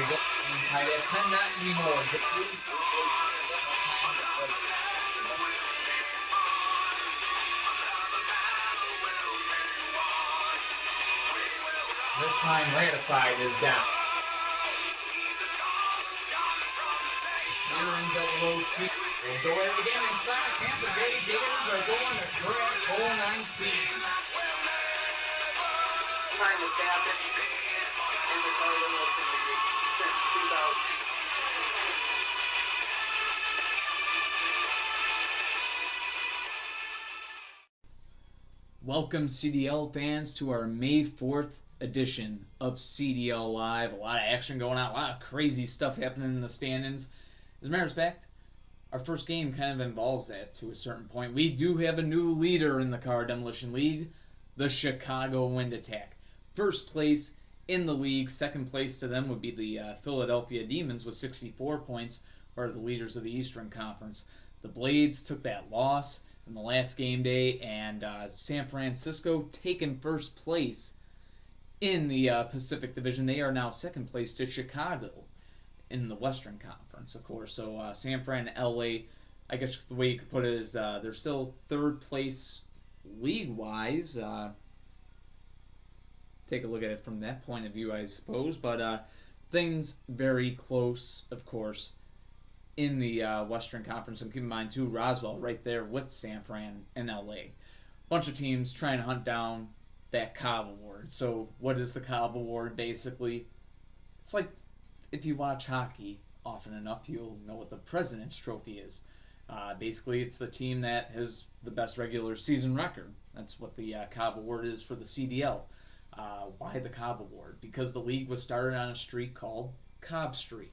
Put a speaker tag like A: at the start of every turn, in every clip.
A: we go. Tied at 10, not anymore. This time, ratified is down. Here in double 02. We'll go ahead again inside Tampa Bay. Gators are going to crash hole 19.
B: Time is happening in the Cardinals since 2000.
A: Welcome, CDL fans, to our May 4th edition of CDL Live. A lot of action going on, a lot of crazy stuff happening in the standings. As a matter of fact, our first game kind of involves that to a certain point. We do have a new leader in the Car Demolition League, the Chicago Wind Attack. First place in the league. Second place to them would be the Philadelphia Demons with 64 points, who are the leaders of the Eastern Conference. The Blades took that loss in the last game day, and San Francisco taking first place in the Pacific Division. They are now second place to Chicago in the Western Conference, of course. So San Fran and LA, I guess the way you could put it is they're still third place league-wise. Take a look at it from that point of view, I suppose. But things very close, of course, in the Western Conference. And keep in mind, too, Roswell right there with San Fran and LA. Bunch of teams trying to hunt down that Cobb Award. So what is the Cobb Award, basically? It's like if you watch hockey often enough, you'll know what the President's Trophy is. Basically, it's the team that has the best regular season record. That's what the Cobb Award is for the CDL. Why the Cobb Award? Because the league was started on a street called Cobb Street.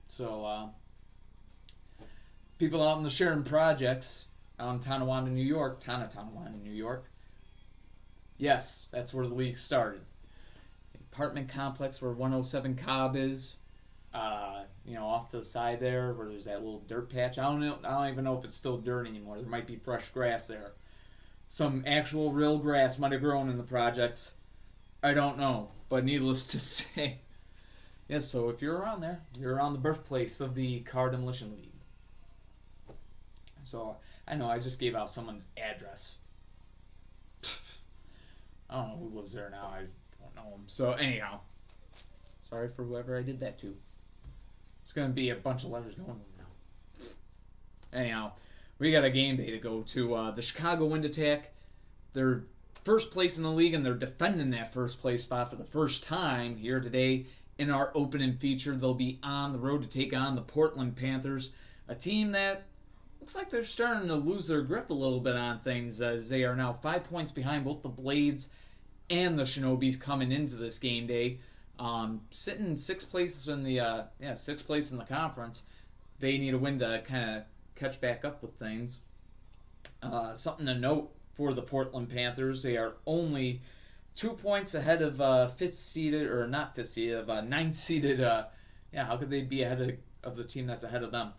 A: So people out in the Sheridan Projects out in Tonawanda, New York, New York, yes, that's where the league started. The apartment complex where 107 Cobb is, off to the side there where there's that little dirt patch. I don't even know if it's still dirt anymore. There might be fresh grass there. Some actual real grass might have grown in the projects. I don't know, but needless to say, yes. So if you're around there, you're around the birthplace of the Car Demolition League. So I know I just gave out someone's address. I don't know who lives there now. I don't know him. So anyhow, sorry for whoever I did that to. It's gonna be a bunch of letters going on now. Anyhow, we got a game day to go to. The Chicago Wind Attack. They're first place in the league, and they're defending that first place spot for the first time here today in our opening feature. They'll be on the road to take on the Portland Panthers, a team that looks like they're starting to lose their grip a little bit on things, as they are now 5 points behind both the Blades and the Shinobis coming into this game day. Sitting sixth place in the sixth place in the conference. They need a win to kind of catch back up with things. Something to note for the Portland Panthers: they are only 2 points ahead of ninth seeded. How could they be ahead of the team that's ahead of them?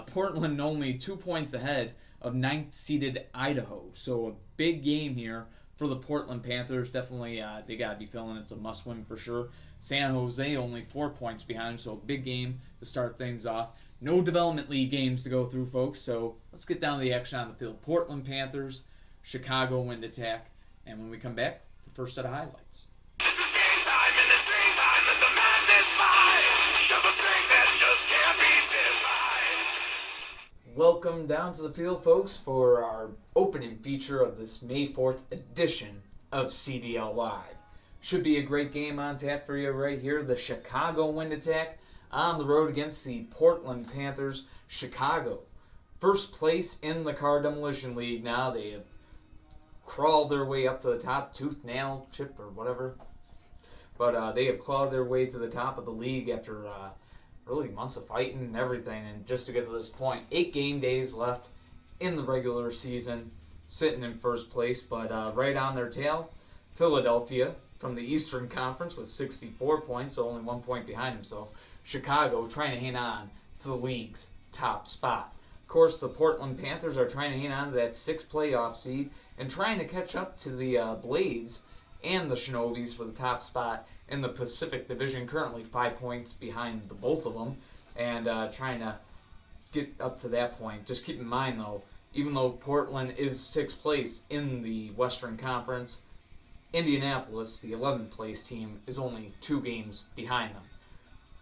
A: Portland only 2 points ahead of ninth seeded Idaho. So a big game here for the Portland Panthers. Definitely, they got to be feeling it's a must-win for sure. San Jose only 4 points behind them, so a big game to start things off. No development league games to go through, folks, so let's get down to the action on the field. Portland Panthers, Chicago Wind Attack, and when we come back, the first set of highlights.
C: This is game time, and it's game time, and the madness fly. Show the strength that just can't be defined.
A: Welcome down to the field, folks, for our opening feature of this May 4th edition of CDL Live. Should be a great game on tap for you right here. The Chicago Wind Attack on the road against the Portland Panthers. Chicago, first place in the Car Demolition League now. They have crawled their way up to the top, tooth, nail, chip, or whatever. But they have clawed their way to the top of the league after really months of fighting and everything, and just to get to this point. 8 game days left in the regular season, sitting in first place, but right on their tail, Philadelphia from the Eastern Conference with 64 points, so only 1 point behind them. So Chicago trying to hang on to the league's top spot. Of course, the Portland Panthers are trying to hang on to that 6th playoff seed and trying to catch up to the Blades and the Shinobis for the top spot in the Pacific Division, currently 5 points behind the both of them, and trying to get up to that point. Just keep in mind, though, even though Portland is 6th place in the Western Conference, Indianapolis, the 11th place team, is only 2 games behind them.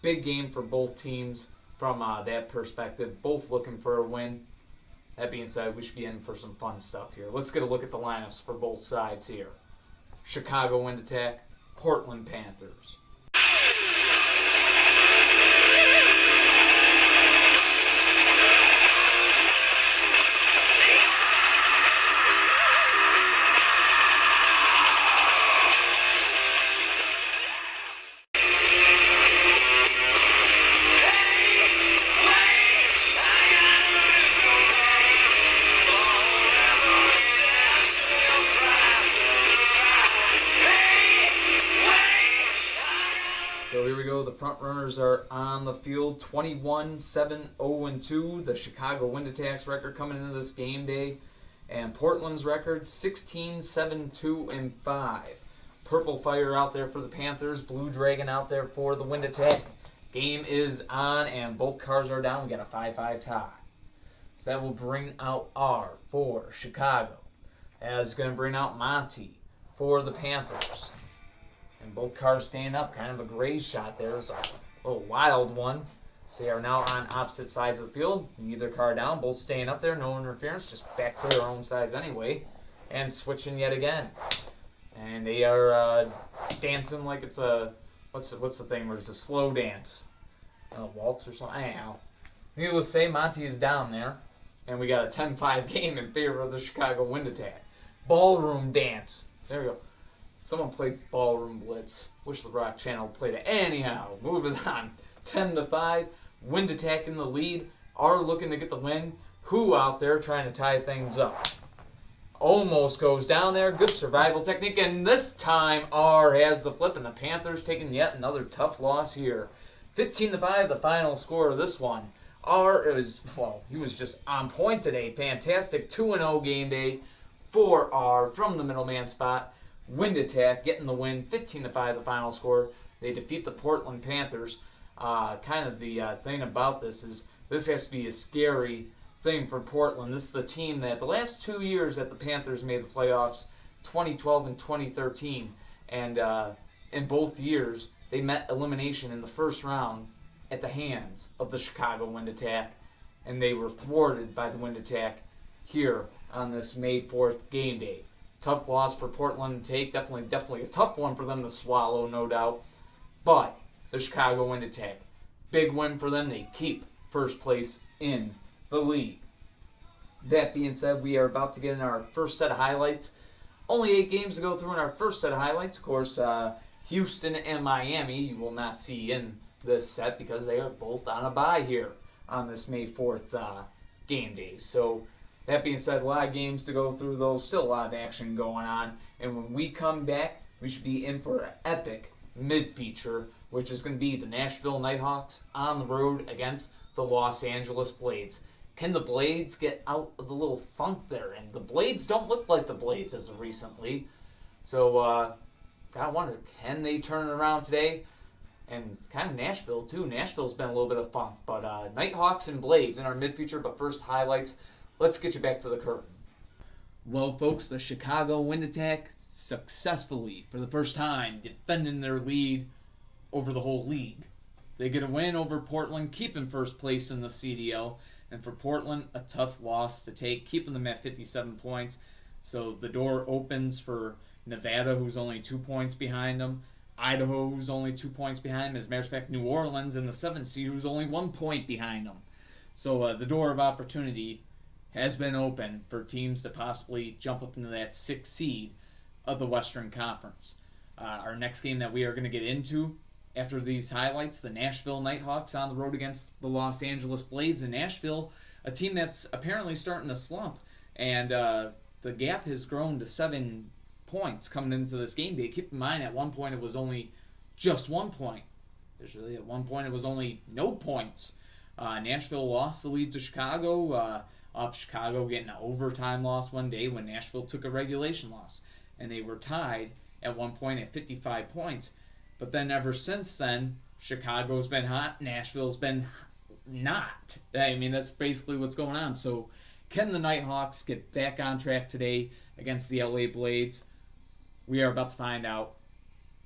A: Big game for both teams from that perspective, both looking for a win. That being said, we should be in for some fun stuff here. Let's get a look at the lineups for both sides here. Chicago Wind Attack, Portland Panthers. So here we go. The front runners are on the field. 21-7-0-2. The Chicago Wind Attack's record coming into this game day, and Portland's record 16-7-2-5. Purple Fire out there for the Panthers. Blue Dragon out there for the Wind Attack. Game is on, and both cars are down. We got a 5-5 tie. So that will bring out R for Chicago. That's going to bring out Monty for the Panthers. And both cars staying up. Kind of a gray shot there. It's a little wild one. So they are now on opposite sides of the field. Neither car down. Both staying up there. No interference. Just back to their own sides anyway. And switching yet again. And they are dancing like it's a... What's the thing where it's a slow dance? A waltz or something? Anyhow. Needless to say, Monty is down there. And we got a 10-5 game in favor of the Chicago Wind Attack. Ballroom dance. There we go. Someone played Ballroom Blitz. Wish the Rock Channel played it. Anyhow, moving on. 10-5. Wind Attack in the lead. Are looking to get the win. Who out there trying to tie things up? Almost goes down there. Good survival technique. And this time, R has the flip. And the Panthers taking yet another tough loss here. 15-5, the final score of this one. R is, well, he was just on point today. Fantastic 2-0 game day for R from the middleman spot. Wind Attack getting the win, 15-5 the final score. They defeat the Portland Panthers. Kind of the thing about this is this has to be a scary thing for Portland. This is the team that the last 2 years that the Panthers made the playoffs, 2012 and 2013, and in both years they met elimination in the first round at the hands of the Chicago Wind Attack, and they were thwarted by the Wind Attack here on this May 4th game day. Tough loss for Portland to take. Definitely a tough one for them to swallow, no doubt. But the Chicago Wind Attack, big win for them. They keep first place in the league. That being said, we are about to get in our first set of highlights. Only 8 games to go through in our first set of highlights. Of course, Houston and Miami you will not see in this set because they are both on a bye here on this May 4th game day. So that being said, a lot of games to go through, though. Still a lot of action going on. And when we come back, we should be in for an epic mid-feature, which is going to be the Nashville Nighthawks on the road against the Los Angeles Blades. Can the Blades get out of the little funk there? And the Blades don't look like the Blades as of recently. So, gotta wonder, can they turn it around today? And kind of Nashville, too. Nashville's been a little bit of funk. But Nighthawks and Blades in our mid-feature. But first, highlights. Let's get you back to the curtain. Well, folks, the Chicago Wind Attack successfully, for the first time, defending their lead over the whole league. They get a win over Portland, keeping first place in the CDL. And for Portland, a tough loss to take, keeping them at 57 points. So the door opens for Nevada, who's only 2 points behind them. Idaho, who's only 2 points behind them. As a matter of fact, New Orleans in the 7th seed, who's only 1 point behind them. So the door of opportunity has been open for teams to possibly jump up into that 6th seed of the Western Conference. Our next game that we are going to get into after these highlights, the Nashville Nighthawks on the road against the Los Angeles Blades in Nashville, a team that's apparently starting to slump, and the gap has grown to 7 points coming into this game day. Keep in mind, at one point it was only just 1 point. Usually at one point it was only no points. Nashville lost the lead to Chicago, Chicago getting an overtime loss one day when Nashville took a regulation loss. And they were tied at one point at 55 points. But then ever since then, Chicago's been hot, Nashville's been not. I mean, that's basically what's going on. So can the Nighthawks get back on track today against the LA Blades? We are about to find out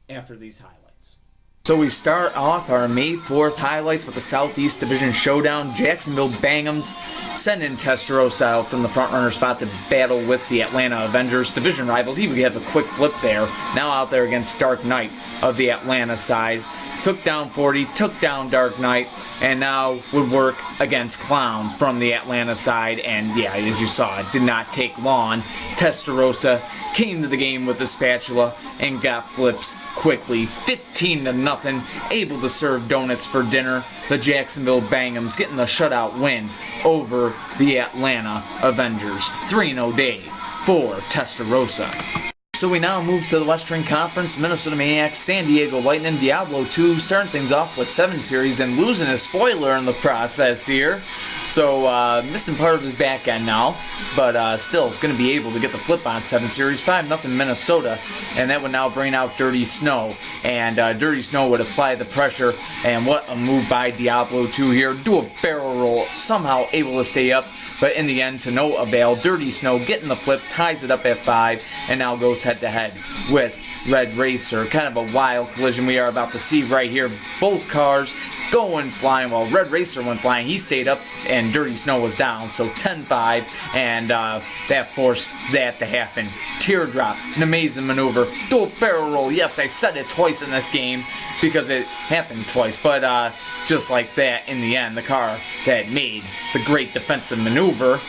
A: after these highlights.
D: So we start off our May 4th highlights with the Southeast Division Showdown. Jacksonville Bangums send in Testarossa out from the front-runner spot to battle with the Atlanta Avengers, division rivals. He would have a quick flip there. Now out there against Dark Knight of the Atlanta side. Took down 40, took down Dark Knight, and now would work against Clown from the Atlanta side. And yeah, as you saw, it did not take long. Testarossa came to the game with the spatula and got flips quickly. 15-0, able to serve donuts for dinner. The Jacksonville Bangums getting the shutout win over the Atlanta Avengers. 3-0 day for Testarossa. So we now move to the Western Conference. Minnesota Maniacs, San Diego Lightning, Diablo 2 starting things off with 7 series and losing a spoiler in the process here. So missing part of his back end now, but still going to be able to get the flip on 7 series. 5-0 Minnesota, and that would now bring out Dirty Snow. And Dirty Snow would apply the pressure, and what a move by Diablo 2 here. Do a barrel roll, somehow able to stay up. But in the end, to no avail. Dirty Snow getting the flip, ties it up at 5, and now goes head-to-head with Red Racer. Kind of a wild collision we are about to see right here. Both cars going flying. Well, Red Racer went flying. He stayed up, and Dirty Snow was down. So 10-5, and that forced that to happen. Teardrop, an amazing maneuver. Do a barrel roll. Yes, I said it twice in this game because it happened twice. But just like that, in the end, the car that made the great defensive maneuver,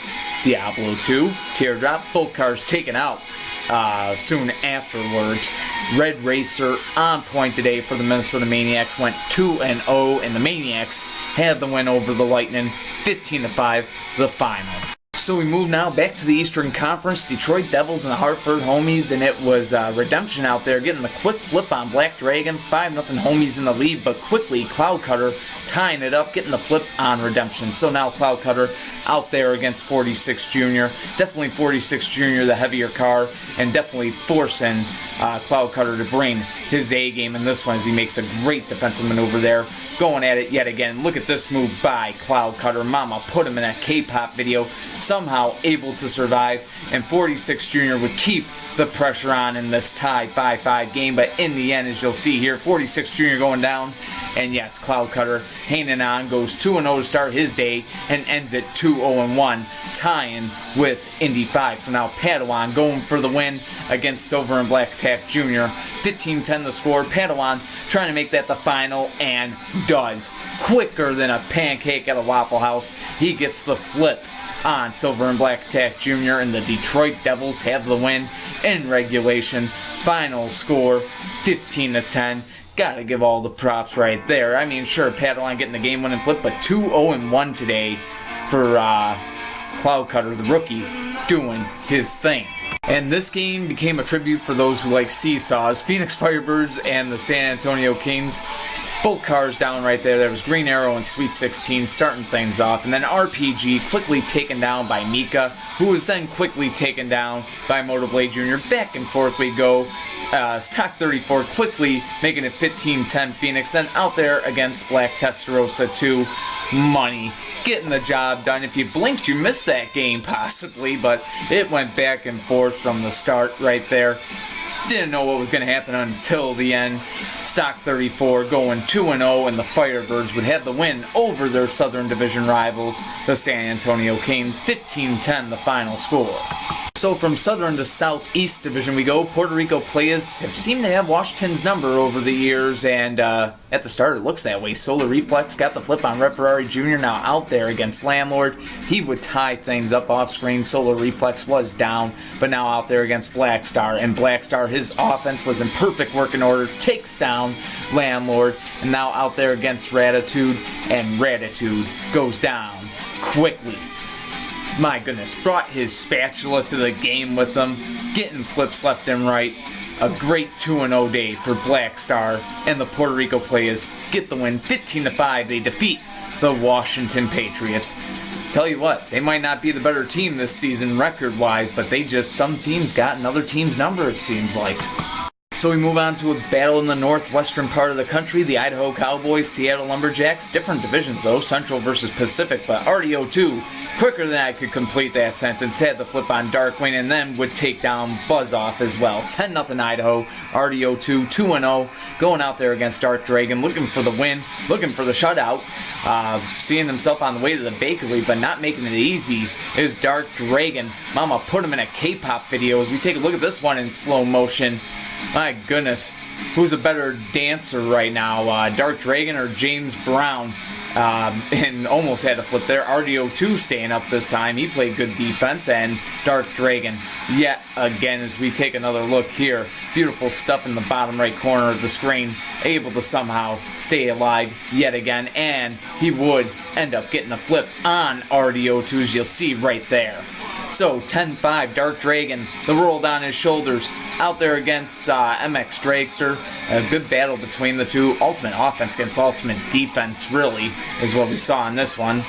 D: Diablo 2, Teardrop, both cars taken out soon afterwards. Red Racer on point today for the Minnesota Maniacs, went 2-0, and the Maniacs had the win over the Lightning, 15-5, the final. So we move now back to the Eastern Conference. Detroit Devils and the Hartford Homies, and it was Redemption out there getting the quick flip on Black Dragon. 5-0 Homies in the lead, but quickly Cloud Cutter tying it up, getting the flip on Redemption. So now Cloud Cutter out there against 46 Junior. Definitely 46 Junior, the heavier car, and definitely forcing Cloud Cutter to bring his A game in this one as he makes a great defensive maneuver there. Going at it yet again. Look at this move by Cloud Cutter. Mama put him in a K-pop video. Somehow able to survive. And 46 Junior would keep the pressure on in this tie 5-5 game. But in the end, as you'll see here, 46 Junior going down. And yes, Cloud Cutter hanging on. Goes 2-0 to start his day. And ends it 2-0-1. Tying with Indy 5. So now Padawan going for the win against Silver and Black Tack Jr. 15-10 the score. Padawan trying to make that the final, and does. Quicker than a pancake at a Waffle House. He gets the flip on Silver and Black Tack Jr. and the Detroit Devils have the win in regulation. Final score 15-10. Gotta give all the props right there. I mean, sure, Padawan getting the game-winning flip, but 2-0-1 today for Cloud Cutter, the rookie, doing his thing. And this game became a tribute for those who like seesaws. Phoenix Firebirds and the San Antonio Kings. Both cars down right there. There was Green Arrow and Sweet 16 starting things off. And then RPG quickly taken down by Mika, who was then quickly taken down by Motorblade Jr. Back and forth we go. Stock 34 quickly making it 15-10 Phoenix. Then out there against Black Testarossa 2. Money. Getting the job done. If you blinked, you missed that game possibly, but it went back and forth from the start right there. Didn't know what was going to happen until the end. Stock 34 going 2-0, and the Firebirds would have the win over their Southern Division rivals, the San Antonio Kings. 15-10 the final score. So from Southern to Southeast Division we go. Puerto Rico players have seemed to have Washington's number over the years, and at the start it looks that way. Solar Reflex got the flip on Red Ferrari Jr. now out there against Landlord. He would tie things up off screen. Solar Reflex was down, but now out there against Black Star. And Black Star, his offense was in perfect working order, takes down Landlord, and now out there against Ratitude, and Ratitude goes down quickly. My goodness, brought his spatula to the game with them, getting flips left and right. A great 2-0 day for Black Star, and the Puerto Rico players get the win 15-5. They defeat the Washington Patriots. Tell you what, they might not be the better team this season record-wise, but some teams got another team's number, it seems like. So we move on to a battle in the northwestern part of the country. The Idaho Cowboys, Seattle Lumberjacks. Different divisions though, Central versus Pacific, but RDO2, quicker than I could complete that sentence, had the flip on Darkwing and then would take down Buzz off as well. 10-0 Idaho, RDO2, 2-0, going out there against Dark Dragon, looking for the win, looking for the shutout, seeing himself on the way to the bakery, but not making it easy is Dark Dragon. Mama put him in a K-pop video as we take a look at this one in slow motion. My goodness, who's a better dancer right now, Dark Dragon or James Brown? And almost had a flip there. RDO2 staying up this time. He played good defense. And Dark Dragon yet again as we take another look here. Beautiful stuff in the bottom right corner of the screen. Able to somehow stay alive yet again. And he would end up getting a flip on RDO2 as you'll see right there. So 10-5, Dark Dragon, the roll on his shoulders, out there against MX Dragster. A good battle between the two. Ultimate offense against ultimate defense, really, is what we saw in this one.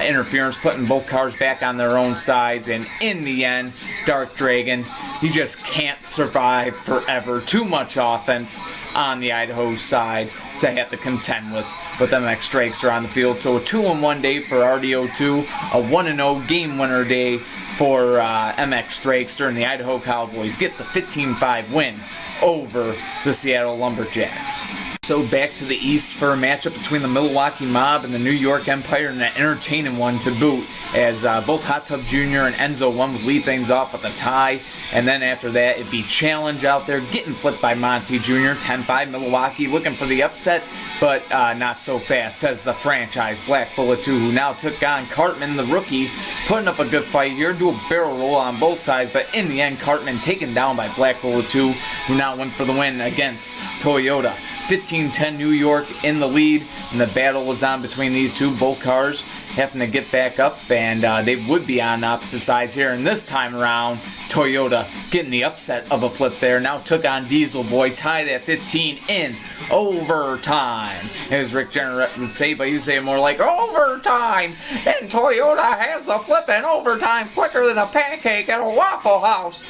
D: Interference putting both cars back on their own sides, and in the end, Dark Dragon, he just can't survive forever. Too much offense on the Idaho side to have to contend with MX Dragster on the field. So a 2-1 day for RDO2, a 1-0 game winner day for MX Dragster, and the Idaho Cowboys get the 15-5 win over the Seattle Lumberjacks. So back to the East for a matchup between the Milwaukee Mob and the New York Empire, and an entertaining one to boot, as both Hot Tub Jr. and Enzo 1 would lead things off with a tie, and then after that it'd be Challenge out there getting flipped by Monty Jr. 10-5 Milwaukee, looking for the upset, but not so fast, says the franchise Black Bullet 2, who now took on Cartman, the rookie, putting up a good fight here, do a barrel roll on both sides, but in the end Cartman taken down by Black Bullet 2, who now went for the win against Toyota. 15-10 New York in the lead, and the battle was on between these two. Both cars having to get back up, and they would be on opposite sides here. And this time around, Toyota getting the upset of a flip there. Now took on Diesel Boy, tied at 15 in overtime, as Rick Jenner would say, but he'd say it more like overtime. And Toyota has a flip in overtime quicker than a pancake at a Waffle House.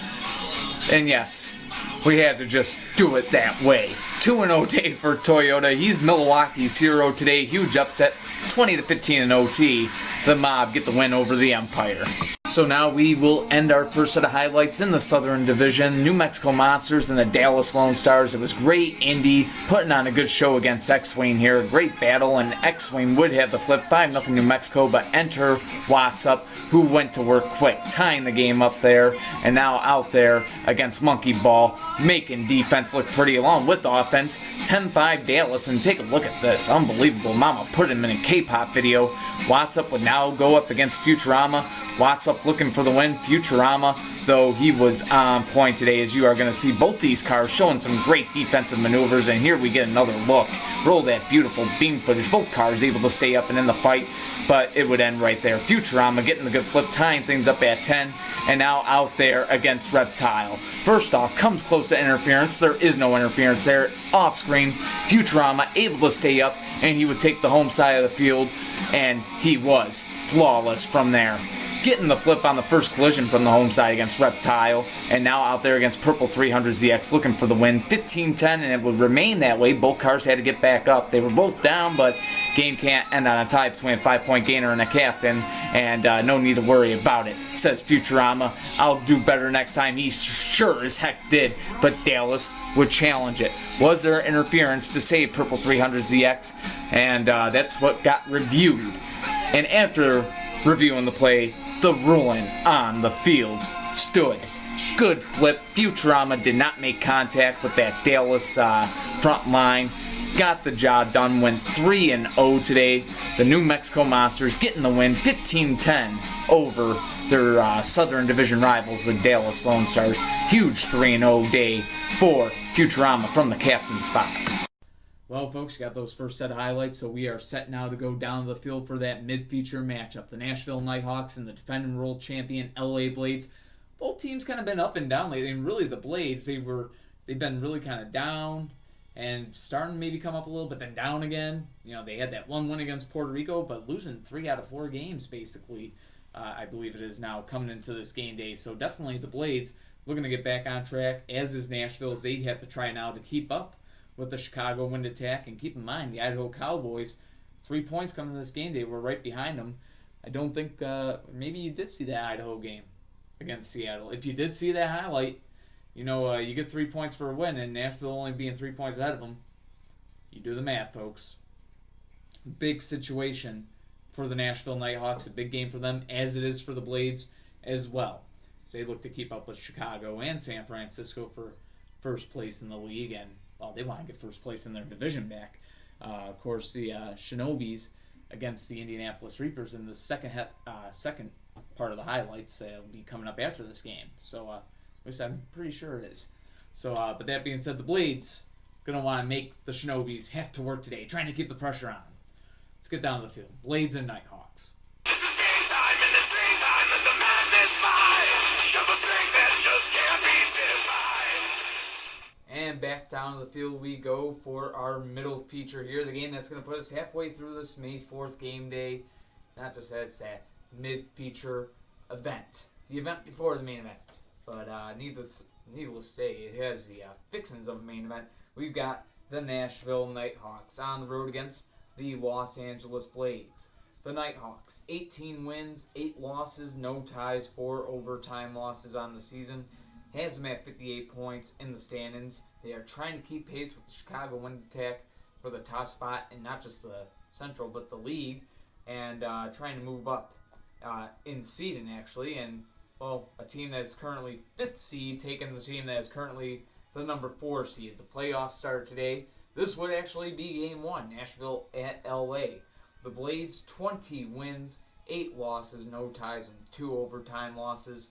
D: And yes, we had to just do it that way. 2-0 day for Toyota. He's Milwaukee's hero today. Huge upset, 20-15 in OT. The Mob get the win over the Empire. So now we will end our first set of highlights in the Southern Division. New Mexico Monsters and the Dallas Lone Stars. It was great Indy putting on a good show against X-Wing here. A great battle, and X-Wing would have the flip. 5-0 New Mexico, but enter Watts up, who went to work quick, tying the game up there, and now out there against Monkey Ball, making defense look pretty along with offense. 10-5 Dallas, and take a look at this. Unbelievable. Mama put him in a K-pop video. Watts up would now go up against Futurama. Watts up looking for the win. Futurama, though, he was on point today, as you are going to see both these cars showing some great defensive maneuvers. And here we get another look. Roll that beautiful beam footage. Both cars able to stay up and in the fight, but it would end right there. Futurama getting the good flip, tying things up at 10, and now out there against Reptile. First off, comes close to interference. There is no interference there. Off screen, Futurama able to stay up, and he would take the home side of the field, and he was flawless from there. Getting the flip on the first collision from the home side against Reptile, and now out there against Purple 300ZX looking for the win. 15-10, and it would remain that way. Both cars had to get back up. They were both down, but game can't end on a tie between a 5-point gainer and a captain, and no need to worry about it, says Futurama. I'll do better next time. He sure as heck did, but Dallas would challenge it. Was there interference to save Purple 300ZX? And that's what got reviewed. And after reviewing the play, the ruling on the field stood. Good flip. Futurama did not make contact with that Dallas front line. Got the job done. Went 3-0 today. The New Mexico Monsters getting the win, 15-10 over their Southern Division rivals, the Dallas Lone Stars. Huge 3-0 day for Futurama from the captain spot.
A: Well, folks, got those first set of highlights, so we are set now to go down to the field for that mid-feature matchup. The Nashville Nighthawks and the defending world champion LA Blades. Both teams kind of been up and down lately, and really the Blades, they've been really kind of down and starting to maybe come up a little, but then down again. You know, they had that one win against Puerto Rico, but losing 3 out of 4 games, basically, I believe it is now, coming into this game day. So definitely the Blades looking to get back on track, as is Nashville, as they have to try now to keep up with the Chicago wind attack. And keep in mind, the Idaho Cowboys, 3 points coming to this game, they were right behind them. I don't think, maybe you did see that Idaho game against Seattle. If you did see that highlight, you know, you get 3 points for a win, and Nashville only being 3 points ahead of them. You do the math, folks. Big situation for the Nashville Nighthawks, a big game for them, as it is for the Blades as well. So they look to keep up with Chicago and San Francisco for first place in the league, and well, they want to get first place in their division back. Of course, the Shinobis against the Indianapolis Reapers in the second part of the highlights will be coming up after this game. So at least I'm pretty sure it is. So, but that being said, the Blades gonna want to make the Shinobis have to work today, trying to keep the pressure on. Let's get down to the field. Blades and Nighthawks.
C: This is game time and it's game time and the madness fly. Shove a strength that just can't be defined.
A: And back down to the field we go for our middle feature here. The game that's going to put us halfway through this May 4th game day. Not just that, it's that mid-feature event. The event before the main event. But needless to say, it has the fixings of a main event. We've got the Nashville Nighthawks on the road against the Los Angeles Blades. The Nighthawks, 18 wins, 8 losses, no ties, 4 overtime losses on the season. Has them at 58 points in the standings. They are trying to keep pace with the Chicago wind attack for the top spot, and not just the Central, but the league, and trying to move up in seeding, actually. And, well, a team that is currently 5th seed, taking the team that is currently the number 4 seed. The playoffs started today. This would actually be game 1, Nashville at LA. The Blades, 20 wins, 8 losses, no ties, and 2 overtime losses.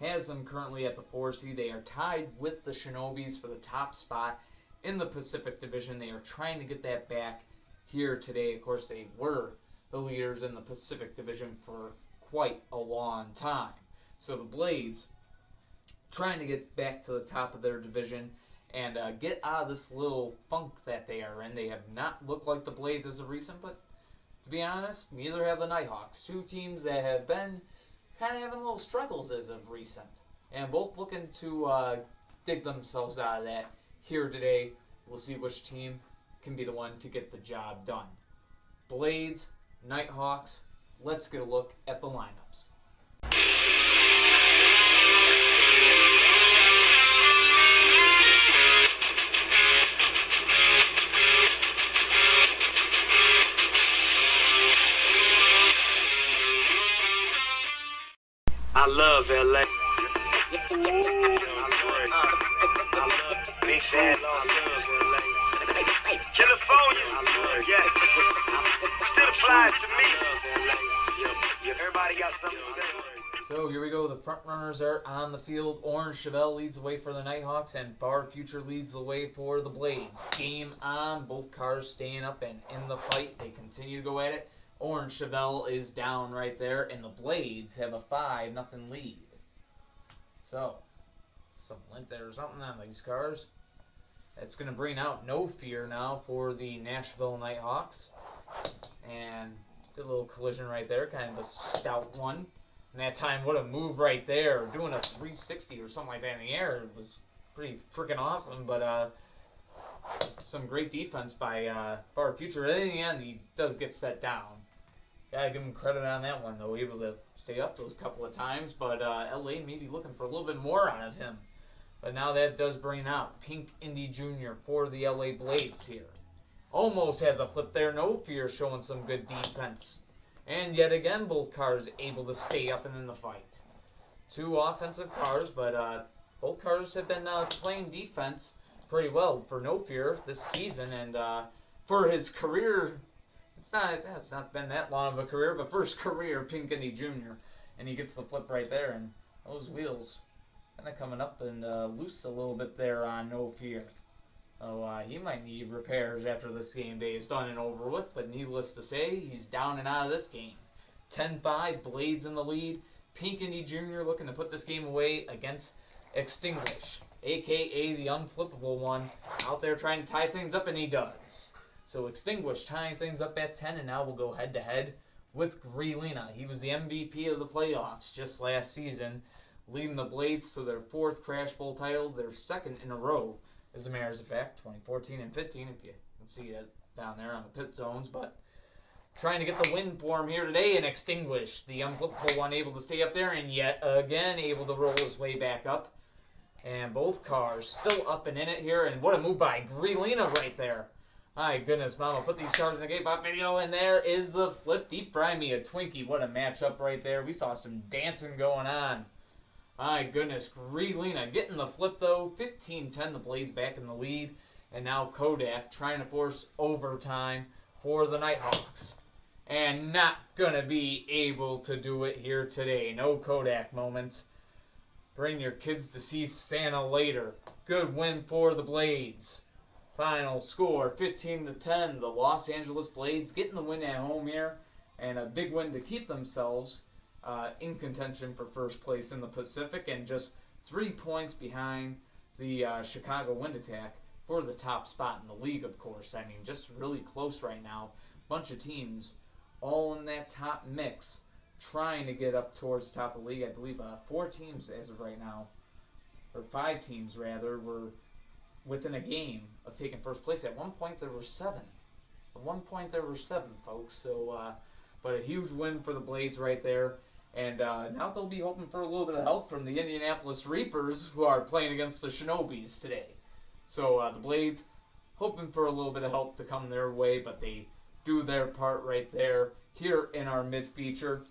A: Has them currently at the 4 seed. They are tied with the Shinobis for the top spot in the Pacific Division. They are trying to get that back here today. Of course, they were the leaders in the Pacific Division for quite a long time. So the Blades trying to get back to the top of their division and get out of this little funk that they are in. They have not looked like the Blades as of recent, but to be honest, neither have the Nighthawks. 2 teams that have been kind of having little struggles as of recent, and both looking to dig themselves out of that here today. We'll see which team can be the one to get the job done. Blades, Nighthawks, let's get a look at the lineups.
B: I love LA. Big Sad, California, yes, still applies to me. Everybody got something to say.
A: So here we go. The front runners are on the field. Orange Chevelle leads the way for the Nighthawks, and Far Future leads the way for the Blades. Game on. Both cars staying up and in the fight. They continue to go at it. Orange Chevelle is down right there, and the Blades have a 5-0 lead. So, some lint there or something on these cars. That's going to bring out No Fear now for the Nashville Nighthawks. And good little collision right there, kind of a stout one. And that time, what a move right there. Doing a 360 or something like that in the air. It was pretty freaking awesome, but some great defense by Far Future. In the end, he does get set down. Gotta give him credit on that one, though. Able to stay up those couple of times, but LA may be looking for a little bit more out of him. But now that does bring out Pink Indy Jr. for the LA Blades here. Almost has a flip there. No Fear showing some good defense. And yet again, both cars able to stay up and in the fight. 2 offensive cars, but both cars have been playing defense pretty well for No Fear this season. And for his career, it's not been that long of a career, but for his career, Pink Indy Jr. And he gets the flip right there, and those wheels kind of coming up and loose a little bit there on No Fear. Oh, he might need repairs after this game day is done and over with, but needless to say, he's down and out of this game. 10-5, Blades in the lead. Pink Indy Jr. looking to put this game away against Extinguish, a.k.a. the unflippable one, out there trying to tie things up, and he does. So Extinguish tying things up at 10, and now we'll go head-to-head with Greelina. He was the MVP of the playoffs just last season, leading the Blades to their 4th Crash Bowl title, their 2nd in a row, as a matter of fact, 2014 and 15, if you can see it down there on the pit zones. But trying to get the win for him here today and extinguish the unflippable one, able to stay up there, and yet again able to roll his way back up. And both cars still up and in it here, and what a move by Grelina right there. My goodness, Mama, put these cars in the Gate Bot video, and there is the flip. Deep fry me a Twinkie. What a matchup right there. We saw some dancing going on. My goodness, Grelina getting the flip, though. 15-10, the Blades back in the lead. And now Kodak trying to force overtime for the Nighthawks. And not going to be able to do it here today. No Kodak moments. Bring your kids to see Santa later. Good win for the Blades. Final score, 15-10. The Los Angeles Blades getting the win at home here. And a big win to keep themselves in contention for first place in the Pacific. And just 3 points behind the Chicago Wind Attack for the top spot in the league, of course. I mean, just really close right now. Bunch of teams all in that top mix, trying to get up towards the top of the league. I believe 4 teams as of right now, or 5 teams rather, were within a game of taking first place. At one point there were 7. At one point there were 7, folks. So, but a huge win for the Blades right there. And now they'll be hoping for a little bit of help from the Indianapolis Reapers, who are playing against the Shinobis today. So the Blades hoping for a little bit of help to come their way, but they do their part right there here in our mid-feature.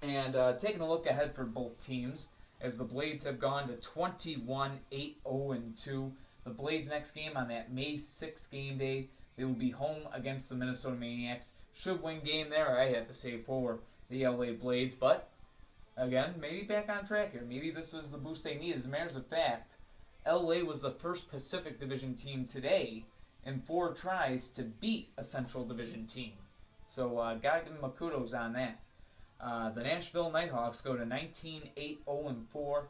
A: And taking a look ahead for both teams, as the Blades have gone to 21-8-0-2. The Blades' next game on that May 6th game day, they will be home against the Minnesota Maniacs. Should win game there, I have to say, for the LA Blades. But, again, maybe back on track here. Maybe this was the boost they need. As a matter of fact, LA was the first Pacific Division team today in 4 tries to beat a Central Division team. So, gotta give them a kudos on that. The Nashville Nighthawks go to 19-8-0-4.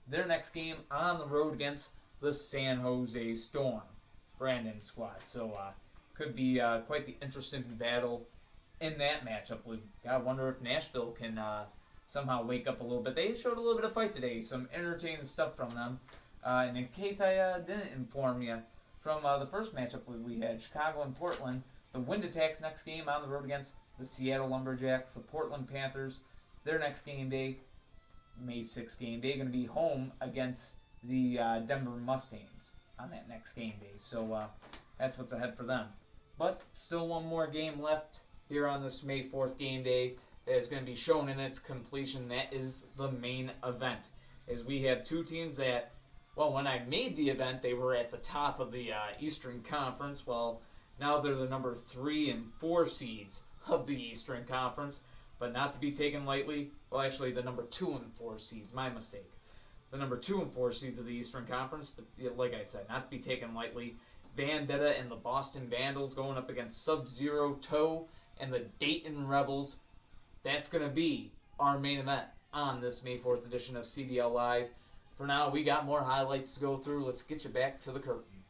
A: Their next game on the road against the San Jose Storm, Brandon squad. So, could be quite the interesting battle in that matchup. We gotta wonder if Nashville can somehow wake up a little bit. They showed a little bit of fight today. Some entertaining stuff from them. And in case I didn't inform you, from the first matchup we had, Chicago and Portland, the Wind Attack's next game on the road against the Seattle Lumberjacks, the Portland Panthers. Their next game day, May 6th game day, going to be home against the Denver Mustangs on that next game day. So that's what's ahead for them. But still one more game left here on this May 4th game day that is going to be shown in its completion. That is the main event. As we have 2 teams that, well, when I made the event, they were at the top of the Eastern Conference. Well, now they're the number 3 and 4 seeds of the Eastern Conference, but not to be taken lightly. Well, actually, the number 2 and 4 seeds, my mistake. The number 2 and 4 seeds of the Eastern Conference, but like I said, not to be taken lightly. Vendetta and the Boston Vandals going up against Sub-Zero Toe and the Dayton Rebels. That's going to be our main event on this May 4th edition of CDL Live. For now, we got more highlights to go through. Let's get you back to the curtain.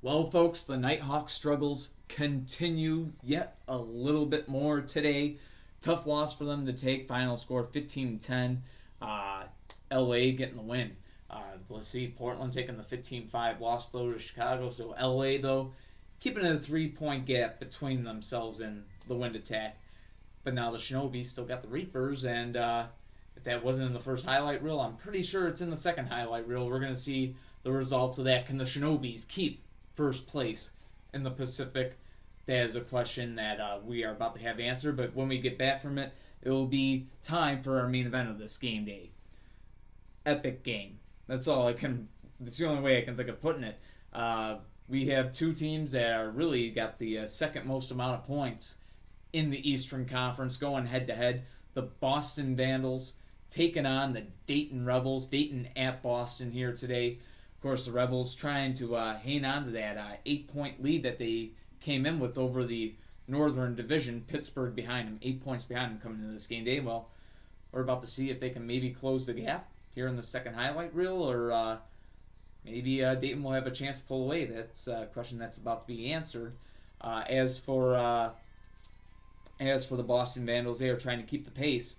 A: Well, folks, the Nighthawks struggles continue yet a little bit more today. Tough loss for them to take. Final score 15-10. LA getting the win. Let's see, Portland taking the 15-5 loss, though, to Chicago. So LA, though, keeping a 3-point gap between themselves and the Wind Attack. But now the Shinobis still got the Reapers, and if that wasn't in the first highlight reel, I'm pretty sure it's in the second highlight reel. We're going to see the results of that. Can the Shinobis keep first place in the Pacific? That is a question that we are about to have answered, but when we get back from it, it will be time for our main event of this game day. Epic game. That's all I can. That's the only way I can think of putting it. We have 2 teams that are really got the second most amount of points in the Eastern Conference going head to head. The Boston Vandals taking on the Dayton Rebels. Dayton at Boston here today. Of course, the Rebels trying to hang on to that 8-point lead that they came in with over the Northern Division. Pittsburgh behind them, 8 points behind them coming into this game day. Well, we're about to see if they can maybe close the gap here in the second highlight reel, or maybe Dayton will have a chance to pull away. That's a question that's about to be answered. As for the Boston Vandals, they are trying to keep the pace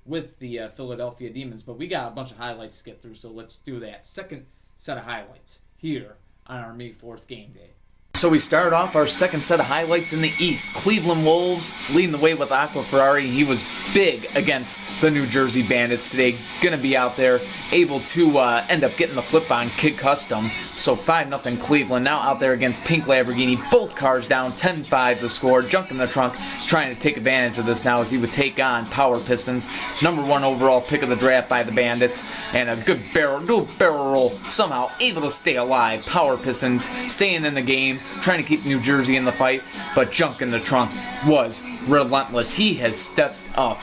A: with the Philadelphia Demons. But we got a bunch of highlights to get through, so let's do that. Second set of highlights here on our May 4th game day.
D: So we start off our second set of highlights in the East. Cleveland Wolves leading the way with Aqua Ferrari. He was big against the New Jersey Bandits today. Going to be out there, able to end up getting the flip on Kid Custom. So 5-0 Cleveland. Now out there against Pink Lamborghini. Both cars down, 10-5 the score. Junk in the trunk, trying to take advantage of this now as he would take on Power Pistons. Number 1 overall pick of the draft by the Bandits. And a good barrel roll. Somehow able to stay alive. Power Pistons staying in the game, trying to keep New Jersey in the fight, but Junk in the Trunk was relentless. He has stepped up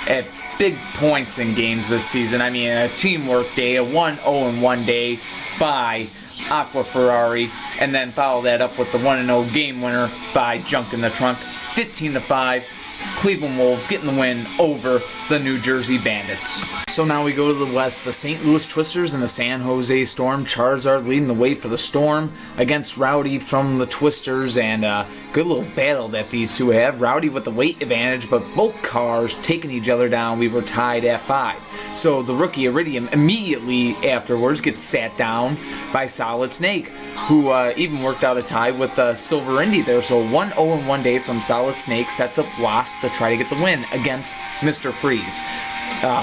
D: at big points in games this season. I mean, a teamwork day, a 1-0-1 day by Aqua Ferrari, and then follow that up with the 1-0 game winner by Junk in the Trunk. 15-5, Cleveland Wolves getting the win over the New Jersey Bandits. So now we go to the West. The St. Louis Twisters and the San Jose Storm. Charizard leading the way for the Storm against Rowdy from the Twisters, and good little battle that these two have. Rowdy with the weight advantage, but both cars taking each other down. We were tied at 5. So the rookie Iridium immediately afterwards gets sat down by Solid Snake, who even worked out a tie with Silver Indy there. So 1-0-1 day from Solid Snake sets up Wasp to try to get the win against Mr. Freeze.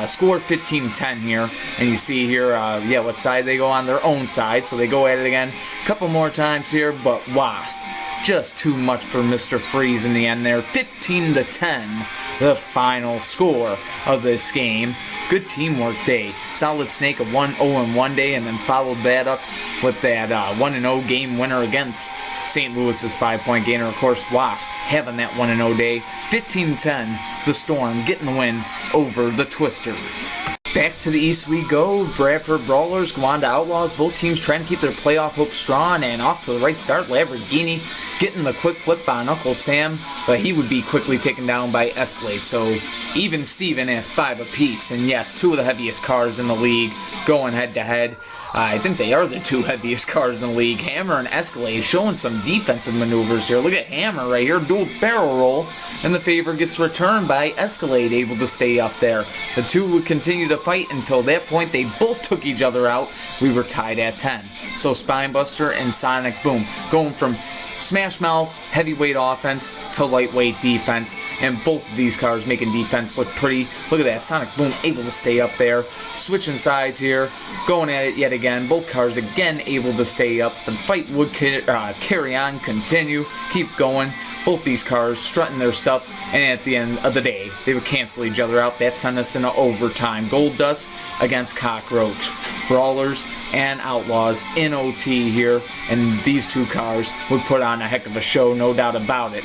D: Scored 15-10 here, and you see here, what side they go on? Their own side, so they go at it again a couple more times here, but Wasp, just too much for Mr. Freeze in the end there. 15-10, the final score of this game. Good teamwork day. Solid Snake a 1-0-1 day, and then followed that up with that 1-0 game winner against St. Louis's 5-point gainer. Of course, Wasp having that 1-0 day. 15-10, the Storm getting the win over the Twisters. Back to the East we go. Bradford Brawlers, Gowanda Outlaws. Both teams trying to keep their playoff hopes strong, and off to the right start. Lamborghini getting the quick flip on Uncle Sam, but he would be quickly taken down by Escalade. So even Steven at 5 apiece. And yes, 2 of the heaviest cars in the league going head to head. I think they are the 2 heaviest cars in the league. Hammer and Escalade showing some defensive maneuvers here. Look at Hammer right here, dual barrel roll, and the favor gets returned by Escalade, able to stay up there. The 2 would continue to fight until that point. They both took each other out. We were tied at 10. So Spinebuster and Sonic Boom going from Smash Mouth, heavyweight offense to lightweight defense, and both of these cars making defense look pretty. Look at that, Sonic Boom able to stay up there. Switching sides here, going at it yet again. Both cars again able to stay up. The fight would carry on, continue, keep going. Both these cars strutting their stuff, and at the end of the day, they would cancel each other out. That sent us into overtime. Gold Dust against Cockroach. Brawlers and Outlaws in OT here, and these 2 cars would put on a heck of a show, no doubt about it.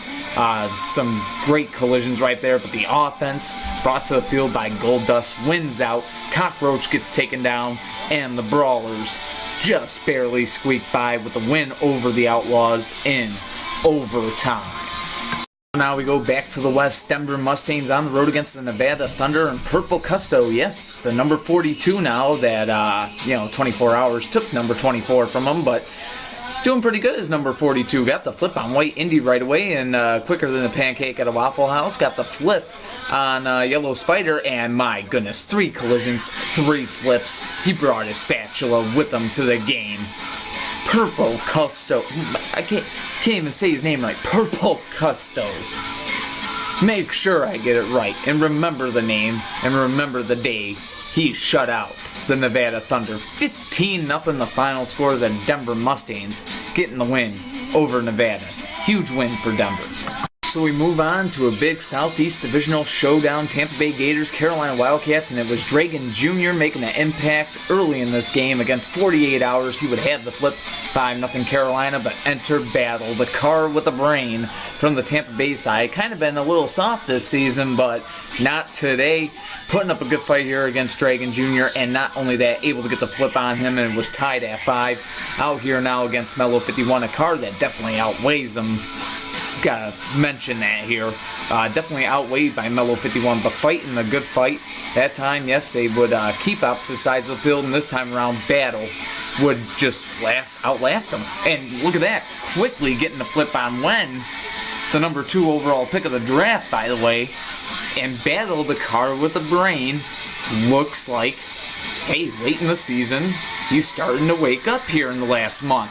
D: Some great collisions right there, but the offense brought to the field by Gold Dust wins out. Cockroach gets taken down, and the Brawlers just barely squeaked by with the win over the Outlaws in overtime. Now we go back to the West. Denver Mustangs on the road against the Nevada Thunder and Purple Custo. Yes, the number 42 now that, 24 hours took number 24 from him, but doing pretty good as number 42. Got the flip on White Indy right away, and quicker than a pancake at a Waffle House. Got the flip on Yellow Spider, and my goodness, 3 collisions, 3 flips. He brought his spatula with him to the game. Purple Custo. I can't even say his name right. Purple Custo. Make sure I get it right and remember the name and remember the day he shut out the Nevada Thunder. 15-0 the final score of the Denver Mustangs getting the win over Nevada. Huge win for Denver. So we move on to a big Southeast Divisional showdown. Tampa Bay Gators, Carolina Wildcats, and it was Dragon Jr. making an impact early in this game against 48 Hours. He would have the flip, 5-0 Carolina, but enter battle. The car with a brain from the Tampa Bay side. Kind of been a little soft this season, but not today. Putting up a good fight here against Dragon Jr., and not only that, able to get the flip on him, and was tied at 5. Out here now against Mellow 51, a car that definitely outweighs him. Gotta mention that here. Definitely outweighed by Mellow 51, but fighting a good fight. That time, yes, they would keep opposite sides of the field, and this time around, Battle would just outlast them. And look at that, quickly getting the flip on Wen. the number 2 overall pick of the draft, by the way, and Battle the car with the brain. Looks like, hey, late in the season, he's starting to wake up here in the last month.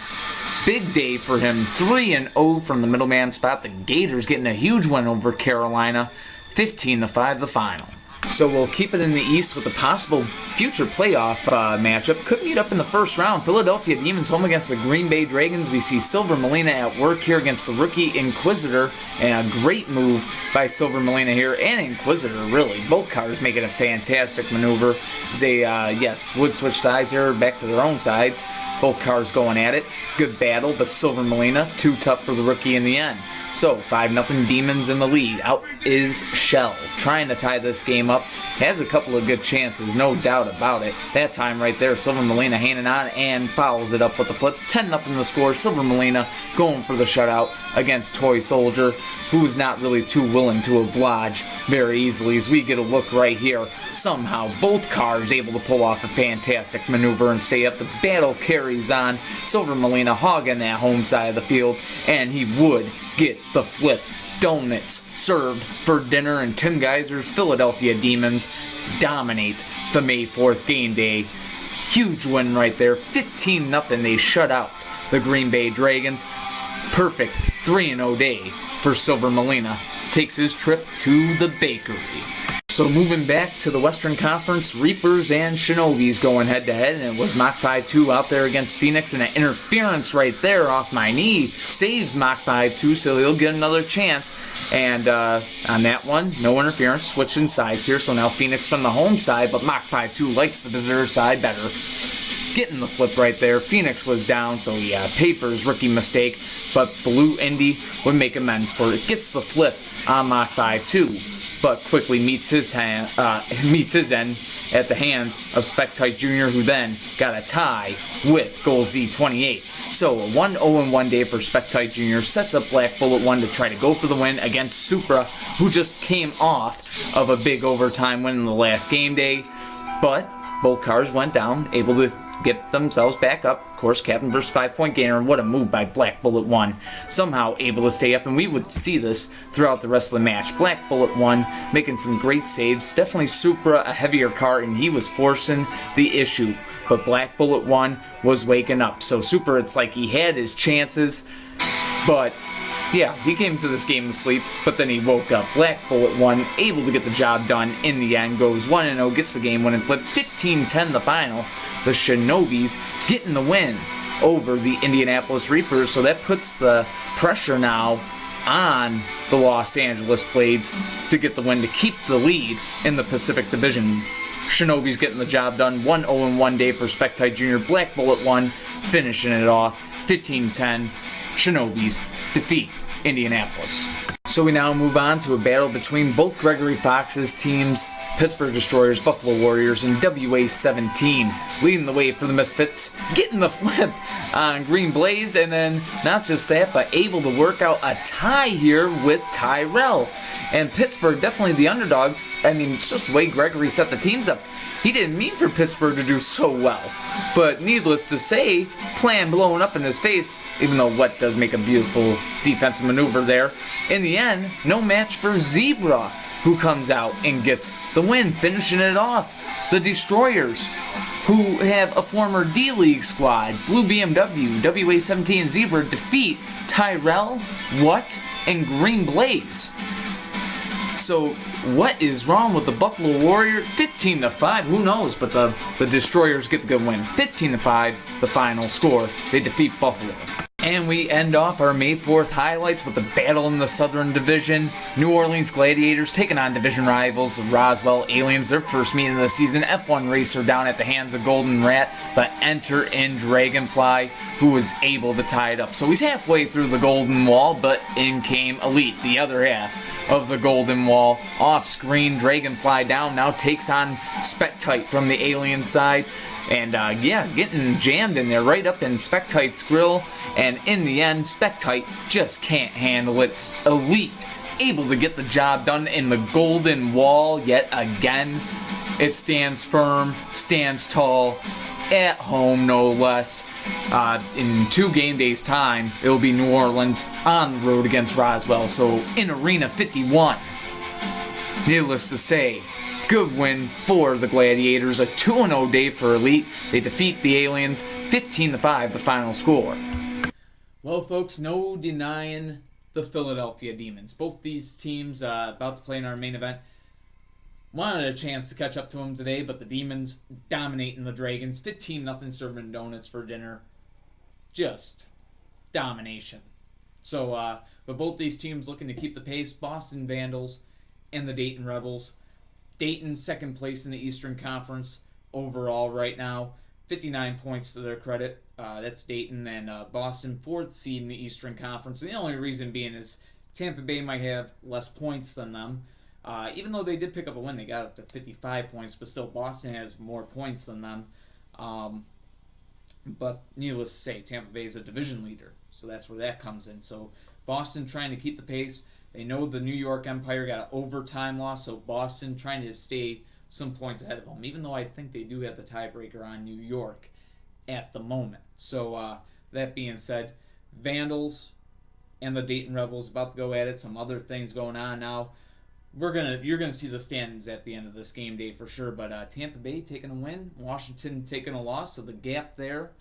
D: Big day for him, 3-0 from the middleman spot. The Gators getting a huge win over Carolina, 15-5 the final. So we'll keep it in the East with a possible future playoff matchup. Could meet up in the first round. Philadelphia Demons home against the Green Bay Dragons. We see Silver Molina at work here against the rookie Inquisitor. And a great move by Silver Molina here and Inquisitor, really. Both cars making a fantastic maneuver. They, would switch sides here back to their own sides. Both cars going at it. Good battle, but Silver Molina, too tough for the rookie in the end. So, 5-0 Demons in the lead. Out is Shell, trying to tie this game up. Has a couple of good chances, no doubt about it. That time right there, Silver Molina hanging on and fouls it up with the flip. 10-0 the score. Silver Molina going for the shutout against Toy Soldier, who is not really too willing to oblige very easily. As we get a look right here, somehow both cars able to pull off a fantastic maneuver and stay up. The battle carries on. Silver Molina hogging that home side of the field, and he would get the flip. Donuts served for dinner, and Tim Geiser's Philadelphia Demons dominate the May 4th game day. Huge win right there, 15-0. They shut out the Green Bay Dragons. Perfect 3-0 day for Silver Molina. Takes his trip to the bakery. So moving back to the Western Conference, Reapers and Shinobis going head-to-head, and it was Mach 5-2 out there against Phoenix, and an interference right there off my knee saves Mach 5-2, so he'll get another chance. And on that one, no interference, switching sides here, so now Phoenix from the home side, but Mach 5-2 likes the visitor side better. Getting the flip right there. Phoenix was down, so he paid for his rookie mistake, but Blue Indy would make amends for it. Gets the flip on Mach 5-2. But quickly meets his end at the hands of Spectite Jr., who then got a tie with Gold Z28. So a 1-0-1 day for Spectite Jr. sets up Black Bullet 1 to try to go for the win against Supra, who just came off of a big overtime win in the last game day. But both cars went down, able to get themselves back up. Of course, Captain versus 5-point gainer, and what a move by Black Bullet 1. Somehow able to stay up, and we would see this throughout the rest of the match. Black Bullet 1 making some great saves. Definitely Supra, a heavier car, and he was forcing the issue. But Black Bullet 1 was waking up. So Supra, it's like he had his chances, but yeah, he came to this game asleep, but then he woke up. Black Bullet 1 able to get the job done in the end. Goes 1-0, gets the game winning flip. 15-10 the final. The Shinobis getting the win over the Indianapolis Reapers, so that puts the pressure now on the Los Angeles Blades to get the win to keep the lead in the Pacific Division. Shinobis getting the job done. 1-0-1 day for Spectite Jr. Black Bullet 1 finishing it off. 15-10. Shinobis defeat Indianapolis. So we now move on to a battle between both Gregory Fox's teams, Pittsburgh Destroyers, Buffalo Warriors, and WA-17. Leading the way for the Misfits, getting the flip on Green Blaze, and then not just that, but able to work out a tie here with Tyrell. And Pittsburgh, definitely the underdogs. I mean, it's just the way Gregory set the teams up. He didn't mean for Pittsburgh to do so well. But needless to say, plan blowing up in his face, even though Wet does make a beautiful defensive maneuver there. In the end, no match for Zebra, who comes out and gets the win, finishing it off. The Destroyers, who have a former D-League squad, Blue BMW, WA-17, and Zebra, defeat Tyrell, What, and Green Blaze. So, what is wrong with the Buffalo Warriors? 15-5, who knows, but the Destroyers get the good win. 15-5, the final score. They defeat Buffalo. And we end off our May 4th highlights with the battle in the Southern Division. New Orleans Gladiators taking on division rivals, the Roswell Aliens, their first meeting of the season. F1 racer down at the hands of Golden Rat, but enter in Dragonfly, who was able to tie it up. So he's halfway through the Golden Wall, but in came Elite, the other half of the Golden Wall. Off screen, Dragonfly down, now takes on Spectite from the Alien side. And getting jammed in there right up in Spectite's grill. And in the end, Spectite just can't handle it. Elite able to get the job done in the Golden Wall yet again. It stands firm, stands tall, at home, no less. In 2 game days' time, it'll be New Orleans on the road against Roswell, so in Arena 51. Needless to say, good win for the Gladiators, a 2-0 day for Elite. They defeat the Aliens 15-5, the final score.
A: Well, folks, no denying the Philadelphia Demons. Both these teams about to play in our main event. Wanted a chance to catch up to them today, but the Demons dominating the Dragons. 15-0 serving donuts for dinner. Just domination. So, but both these teams looking to keep the pace. Boston Vandals and the Dayton Rebels. Dayton second place in the Eastern Conference overall right now. 59 points to their credit. That's Dayton. And Boston, 4th seed in the Eastern Conference. And the only reason being is Tampa Bay might have less points than them. Even though they did pick up a win, they got up to 55 points, but still Boston has more points than them. But needless to say, Tampa Bay is a division leader, so that's where that comes in. So Boston trying to keep the pace. They know the New York Empire got an overtime loss, so Boston trying to stay some points ahead of them, even though I think they do have the tiebreaker on New York at the moment. So that being said, Vandals and the Dayton Rebels about to go at it. Some other things going on now. You're gonna see the standings at the end of this game day for sure. But Tampa Bay taking a win, Washington taking a loss, so the gap there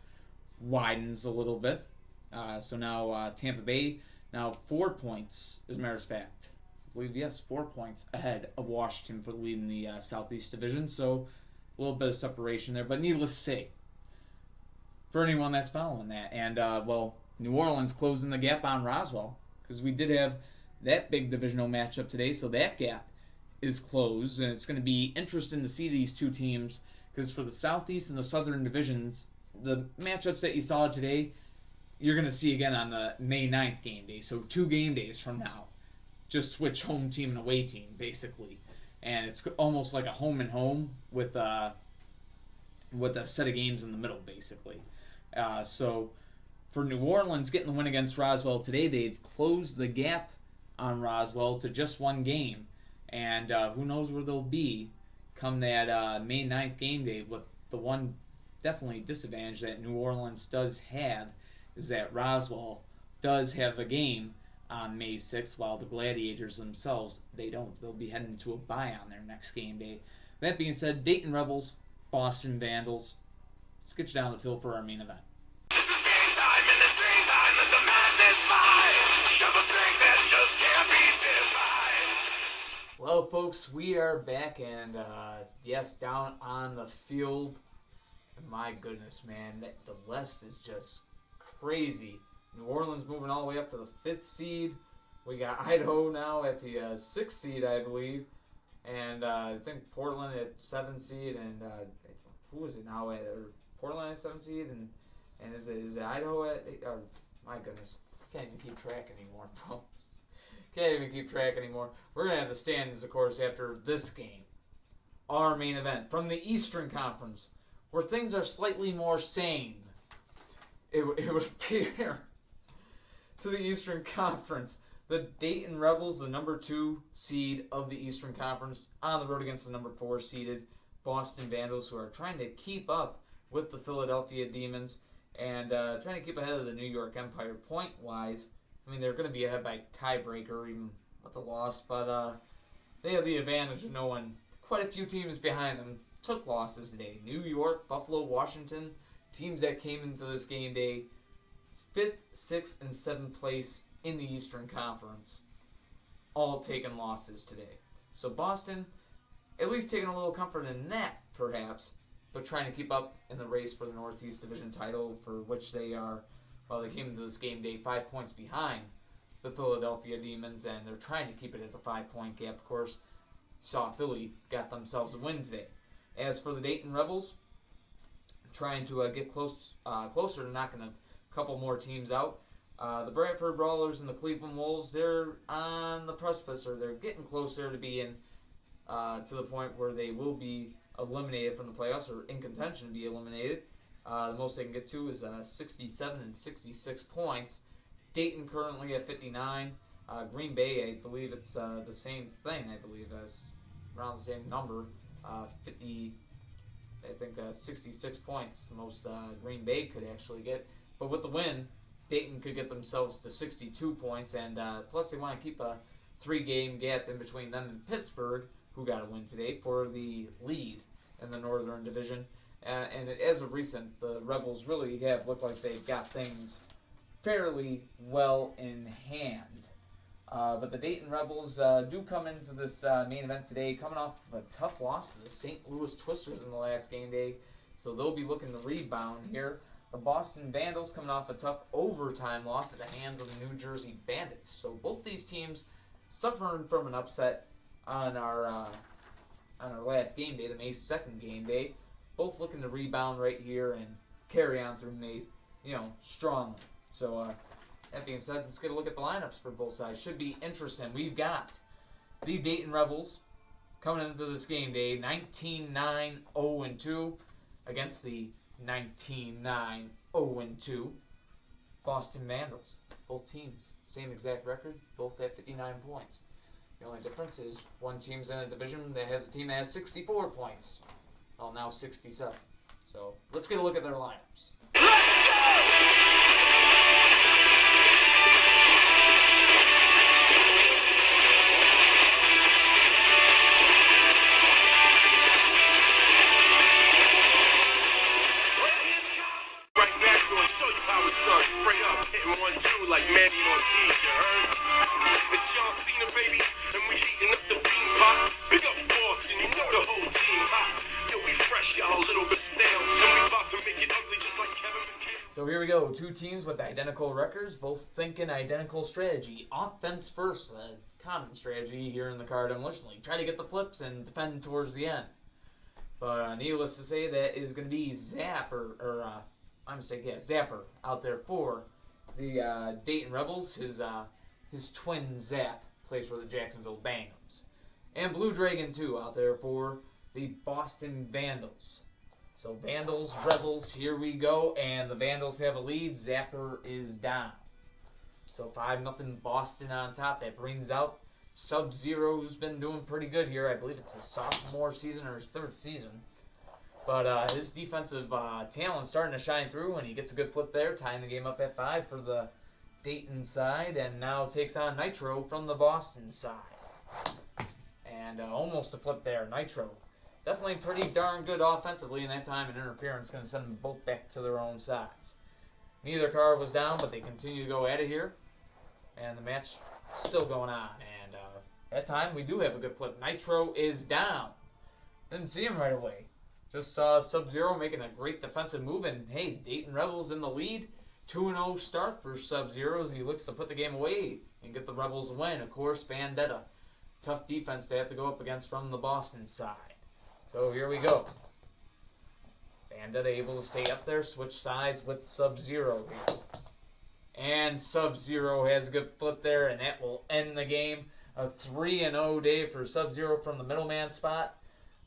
A: widens a little bit. So now Tampa Bay now 4 points, as a matter of fact. I believe, yes, 4 points ahead of Washington for leading the Southeast Division. So a little bit of separation there. But needless to say, for anyone that's following that, and well, New Orleans closing the gap on Roswell, because we did have that big divisional matchup today, so that gap is closed, and it's going to be interesting to see these two teams, because for the Southeast and the Southern divisions, the matchups that you saw today, you're going to see again on the May 9th game day, so 2 game days from now. Just switch home team and away team, basically. And it's almost like a home and home with a set of games in the middle, basically. So for New Orleans getting the win against Roswell today, they've closed the gap on Roswell to just 1 game. And who knows where they'll be come that May 9th game day. But the one definitely disadvantage that New Orleans does have is that Roswell does have a game on May 6th, while the Gladiators themselves, they don't. They'll be heading to a bye on their next game day. That being said, Dayton Rebels, Boston Vandals. Let's get you down the field for our main event.
C: This is game time and it's dream time and the madness fly. Show the strength that just can't be defied.
A: Well, folks, we are back, and yes, down on the field. My goodness, man, the West is just crazy. New Orleans moving all the way up to the 5th seed. We got Idaho now at the 6th seed, I believe. And I think Portland at 7th seed. And who is it now at? Portland at 7th seed? And is it Idaho at 8? My goodness. Can't even keep track anymore, folks. Can't even keep track anymore. We're going to have the standings, of course, after this game. Our main event from the Eastern Conference, where things are slightly more sane. It would appear. To the Eastern Conference, the Dayton Rebels, the number 2 seed of the Eastern Conference, on the road against the number 4 seeded Boston Vandals, who are trying to keep up with the Philadelphia Demons and trying to keep ahead of the New York Empire point-wise. I mean, they're going to be ahead by tiebreaker, even with a loss, but they have the advantage of knowing quite a few teams behind them took losses today. New York, Buffalo, Washington, teams that came into this game day 5th, 6th, and 7th place in the Eastern Conference, all taking losses today. So Boston, at least taking a little comfort in that, perhaps, but trying to keep up in the race for the Northeast Division title, for which they are, well, they came into this game day 5 points behind the Philadelphia Demons, and they're trying to keep it at a 5-point gap. Of course, saw Philly got themselves a win today. As for the Dayton Rebels, trying to get closer to knocking a couple more teams out. The Bradford Brawlers and the Cleveland Wolves, they're on the precipice, or they're getting closer to being to the point where they will be eliminated from the playoffs, or in contention to be eliminated. The most they can get to is 67 and 66 points. Dayton currently at 59. Green Bay, I believe it's the same thing, as around the same number, 50. I think 66 points, the most Green Bay could actually get. But with the win, Dayton could get themselves to 62 points, and plus they want to keep a 3-game gap in between them and Pittsburgh, who got a win today, for the lead in the Northern Division. And as of recent, the Rebels really have looked like they've got things fairly well in hand. But the Dayton Rebels do come into this main event today coming off of a tough loss to the St. Louis Twisters in the last game day. So they'll be looking to rebound here. The Boston Vandals coming off a tough overtime loss at the hands of the New Jersey Bandits. So both these teams suffering from an upset on our last game day, the May 2nd game day. Both looking to rebound right here and carry on through May, strongly. So that being said, let's get a look at the lineups for both sides. Should be interesting. We've got the Dayton Rebels coming into this game day 19-9-0-2 against the 19-9-0-2 Boston Vandals. Both teams, same exact record, both at 59 points. The only difference is one team's in a division that has a team that has 64 points. Well, now 67. So let's get a look at their lineups.
C: Like Manny Ortiz, you heard? It's John Cena, baby, and we heating up the bean pot. Big up Boston, you know the whole team hot. Yo, we fresh, y'all, a little bit stale, and we about to make it ugly just like Kevin McHale.
A: So here we go, two teams with identical records, both thinking identical strategy. Offense first, a common strategy here in the Car Demolition League. Try to get the flips and defend towards the end. But needless to say, that is going to be Zapper out there for the Dayton Rebels. His twin Zap plays for the Jacksonville Bangums. And Blue Dragon 2 out there for the Boston Vandals. So Vandals, Rebels, here we go. And the Vandals have a lead. Zapper is down. So 5-0 Boston on top. That brings out Sub-Zero, who's been doing pretty good here. I believe it's his sophomore season or his third season. But his defensive talent starting to shine through, and he gets a good flip there, tying the game up at 5 for the Dayton side, and now takes on Nitro from the Boston side. And almost a flip there. Nitro definitely pretty darn good offensively in that time, and interference going to send them both back to their own sides. Neither car was down, but they continue to go at it here, and the match still going on. And that time we do have a good flip. Nitro is down. Didn't see him right away. Just saw Sub-Zero making a great defensive move, and hey, Dayton Rebels in the lead. 2-0 start for Sub-Zero as he looks to put the game away and get the Rebels a win. Of course, Vendetta. Tough defense they have to go up against from the Boston side. So here we go. Vendetta able to stay up there, switch sides with Sub-Zero here. And Sub-Zero has a good flip there, and that will end the game. A 3-0 day for Sub-Zero from the middleman spot.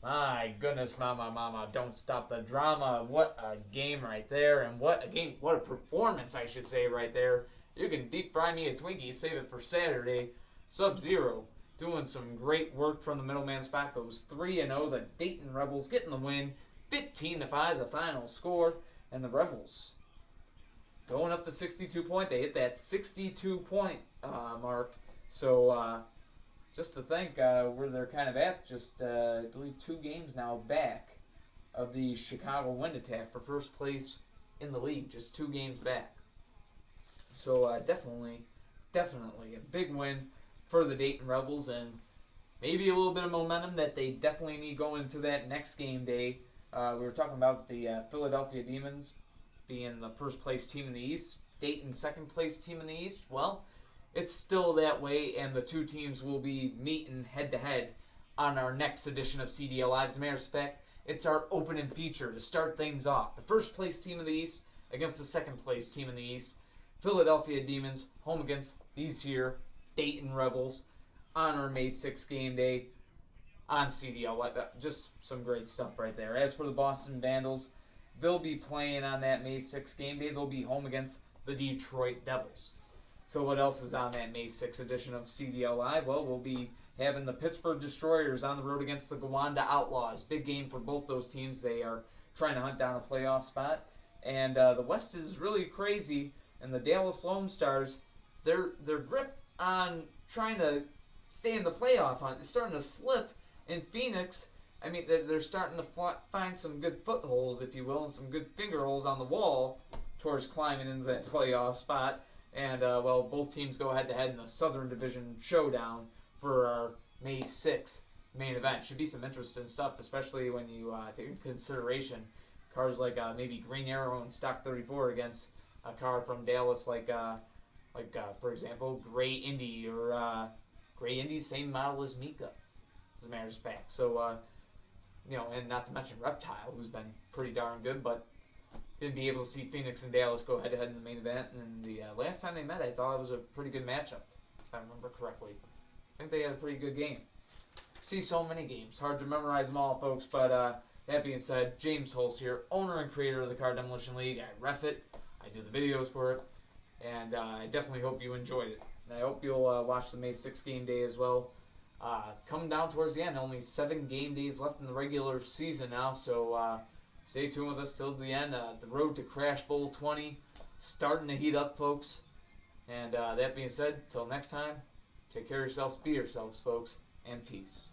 A: My goodness, mama, don't stop the drama. What a game right there, and what a performance, I should say, right there. You can deep fry me a Twinkie, save it for Saturday. Sub-Zero doing some great work from the middleman spot. Goes 3-0. The Dayton Rebels getting the win. 15-5 the final score, and the Rebels going up to 62 point. They hit that 62 point mark. So just to think where they're kind of at, just I believe 2 games now back of the Chicago Wind Attack for first place in the league, just 2 games back. So definitely a big win for the Dayton Rebels, and maybe a little bit of momentum that they definitely need going into that next game day. We were talking about the Philadelphia Demons being the first place team in the East, Dayton second place team in the East. Well, it's still that way, and the two teams will be meeting head-to-head on our next edition of CDL Live. As a matter of fact, it's our opening feature to start things off. The first place team in the East against the second place team in the East. Philadelphia Demons home against these here Dayton Rebels on our May 6th game day on CDL Live. Just some great stuff right there. As for the Boston Vandals, they'll be playing on that May 6th game day. They'll be home against the Detroit Devils. So what else is on that May 6th edition of CDL Live? Well, we'll be having the Pittsburgh Destroyers on the road against the Gowanda Outlaws. Big game for both those teams. They are trying to hunt down a playoff spot. And the West is really crazy. And the Dallas Lone Stars, their grip on trying to stay in the playoff hunt is starting to slip. In Phoenix, I mean, they're starting to find some good footholds, if you will, and some good finger holes on the wall towards climbing into that playoff spot. And, well, both teams go head-to-head in the Southern Division Showdown for our May 6th main event. Should be some interesting stuff, especially when you take into consideration cars like maybe Green Arrow and Stock 34 against a car from Dallas like for example, Gray Indy or Gray Indy's same model as Mika, as a matter of fact. So, and not to mention Reptile, who's been pretty darn good, but going to be able to see Phoenix and Dallas go head-to-head in the main event. And the last time they met, I thought it was a pretty good matchup, if I remember correctly. I think they had a pretty good game. See so many games. Hard to memorize them all, folks, but that being said, James Hulse here, owner and creator of the Car Demolition League. I ref it. I do the videos for it. And I definitely hope you enjoyed it. And I hope you'll watch the May 6th game day as well. Coming down towards the end, only 7 game days left in the regular season now, so stay tuned with us till the end. The road to Crash Bowl 20 starting to heat up, folks. And that being said, till next time, take care of yourselves, be yourselves, folks, and peace.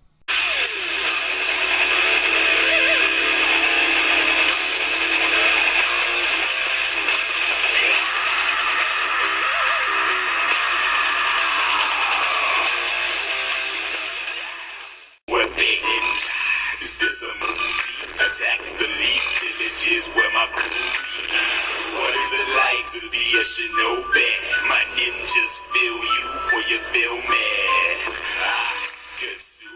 C: We're Dayton. Is this a movie? Attack the league villages where my crew be. What is it like to be a shinobi? My ninjas feel you for your feel me. Good suit.